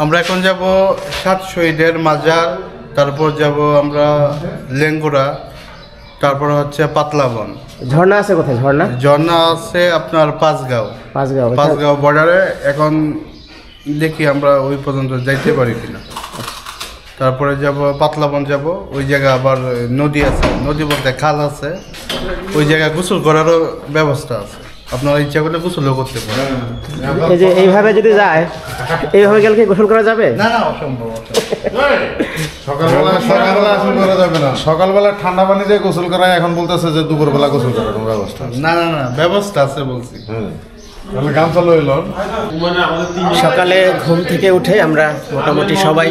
আমরা এখন যাব 7 শহীদের মাজার, তারপর যাব আমরা লেঙ্গুরা, তারপর হচ্ছে পাতলাবন। ঝর্ণা আছে কোথায়? ঝর্ণা আছে আপনার পাঁচগাঁও বর্ডারে। এখন দেখি আমরা ওই পর্যন্ত যাইতে পারি কিনা। তারপরে যাব পাতলাবন, যাব ওই জায়গায় আবার নদী আছে, নদী বলতে খাল আছে, ওই জায়গায় গোসল করারও ব্যবস্থা আছে, আপনারা ইচ্ছা করলে গোসলও করতে পারেন। এই যে এইভাবে যদি যায়, এইভাবে গেলে কি গোসল করা যাবে? না, অসম্ভব। সকালবেলা গোসল করা যাবে না। সকালবেলা ঠান্ডা পানি দিয়ে গোসল করা, এখন বলতেছে যে দুপুরবেলা গোসল করার কোনো ব্যবস্থা না, ব্যবস্থা আছে বলছি। সকালে ঘুম থেকে উঠে আমরা মোটামুটি সবাই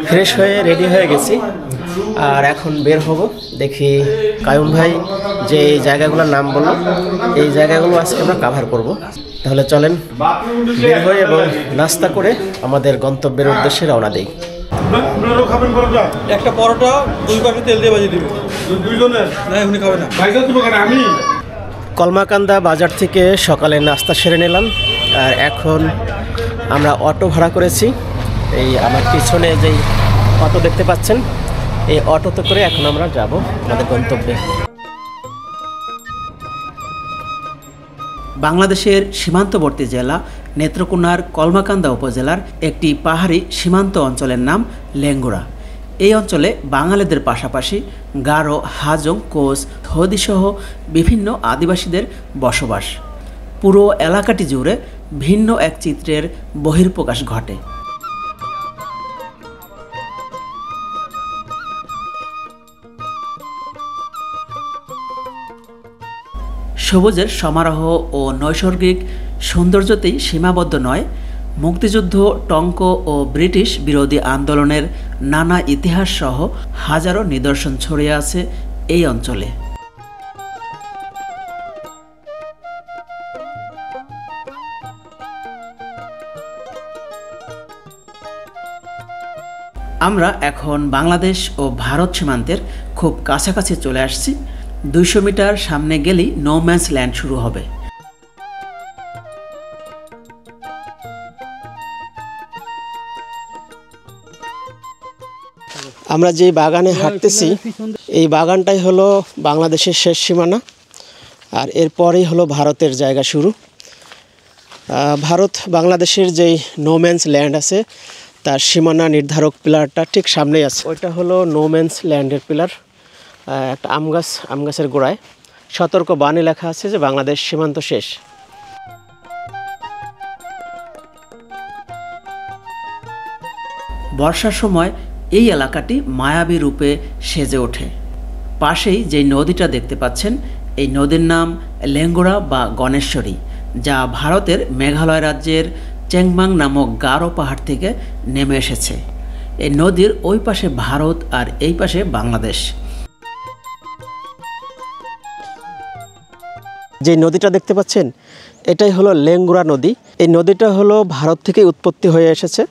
ফ্রেশ হয়ে রেডি হয়ে গেছি, আর এখন বের হব। দেখি কায়ুম ভাই যে এই জায়গাগুলোর নাম বলল, এই জায়গাগুলো আজকে আমরা কাভার করব। তাহলে চলেন বের হয়ে এবং নাস্তা করে আমাদের গন্তব্যের উদ্দেশ্যে রওনা দিই। একটা পরোটা 2 পাশে তেল দিয়ে ভাজি দিবে, দুইজনের না, উনি খাবে না। আমি কলমাকান্দা বাজার থেকে সকালে নাস্তা সেরে নিলাম, আর এখন আমরা অটো ভাড়া করেছি। এই আমার পিছনে যেই অটো দেখতে পাচ্ছেন, এই অটোতে করে এখন আমরা যাব আমাদের গন্তব্যে। বাংলাদেশের সীমান্তবর্তী জেলা নেত্রকোনার কলমাকান্দা উপজেলার একটি পাহাড়ি সীমান্ত অঞ্চলের নাম লেঙ্গুরা। এই অঞ্চলে বাঙালিদের পাশাপাশি গারো, হাজং, কোচ, হদিসহ বিভিন্ন আদিবাসীদের বসবাস। পুরো এলাকাটি জুড়ে ভিন্ন এক চিত্রের বহিঃপ্রকাশ ঘটে। সবুজের সমারোহ ও নৈসর্গিক সৌন্দর্যতেই সীমাবদ্ধ নয়, মুক্তিযুদ্ধ, টঙ্ক ও ব্রিটিশ বিরোধী আন্দোলনের নানা ইতিহাস সহ হাজারো নিদর্শন ছড়িয়ে আছে এই অঞ্চলে। আমরা এখন বাংলাদেশ ও ভারত সীমান্তের খুব কাছাকাছি চলে আসছি। 200 মিটার সামনে গেলেই নো ম্যানস ল্যান্ড শুরু হবে। আমরা যে বাগানে হাঁটতেছি, এই বাগানটাই হলো বাংলাদেশের শেষ সীমানা, আর এরপরেই হলো ভারতের জায়গা শুরু। ভারত বাংলাদেশের যেই নো ম্যানস ল্যান্ড আছে, তার সীমানা নির্ধারক পিলারটা ঠিক সামনেই আছে। ওইটা হলো নো ম্যানস ল্যান্ডের পিলার। একটা আম গাছের গোড়ায় সতর্ক বাণী লেখা আছে যে বাংলাদেশ সীমান্ত শেষ। বর্ষার সময় এই এলাকাটি মায়াবী রূপে সেজে ওঠে। পাশেই যে নদীটা দেখতে পাচ্ছেন, এই নদীর নাম লেঙ্গুরা বা গণেশ্বরী, যা ভারতের মেঘালয় রাজ্যের চেংমাং নামক গারো পাহাড় থেকে নেমে এসেছে। এই নদীর ওই পাশে ভারত আর এই পাশে বাংলাদেশ। যে নদীটা দেখতে পাচ্ছেন, এটাই হলো লেঙ্গুরা নদী। এই নদীটা হলো ভারত থেকে উৎপত্তি হয়ে এসেছে।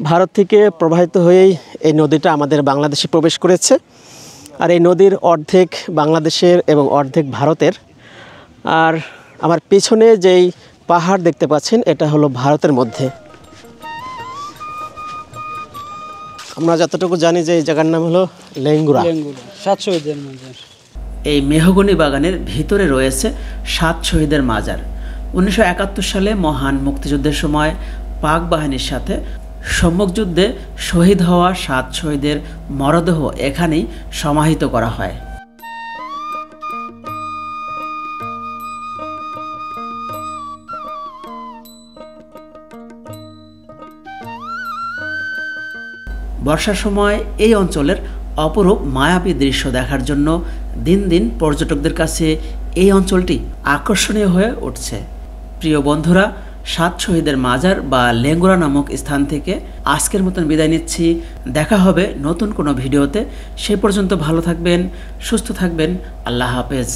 ভারত থেকে প্রবাহিত হয়েই এই নদীটা আমাদের বাংলাদেশে প্রবেশ করেছে, আর এই নদীর অর্ধেক বাংলাদেশের এবং অর্ধেক ভারতের। আর আমার পিছনে যেই পাহাড় দেখতে পাচ্ছেন, এটা হলো ভারতের মধ্যে। আমরা যতটুকু জানি যে এই জায়গার নাম হলো লেঙ্গুরা। 7 শহীদের মাজার। এই মেহগনি বাগানের ভিতরে রয়েছে 7 শহীদের মাজার। 1971 সালে মহান মুক্তিযুদ্ধের সময় পাক বাহিনীর সাথে সম্মুখ যুদ্ধে শহীদ হওয়া 7 শহীদের মরদেহ এখানেই সমাহিত করা হয়। বর্ষার সময় এই অঞ্চলের অপরূপ মায়াবী দৃশ্য দেখার জন্য দিন দিন পর্যটকদের কাছে এই অঞ্চলটি আকর্ষণীয় হয়ে উঠছে। প্রিয় বন্ধুরা, 7 শহীদের মাজার বা লেঙ্গুরা নামক স্থান থেকে আজকের মতন বিদায় নিচ্ছি। দেখা হবে নতুন কোনো ভিডিওতে। সে পর্যন্ত ভালো থাকবেন, সুস্থ থাকবেন। আল্লাহ হাফেজ।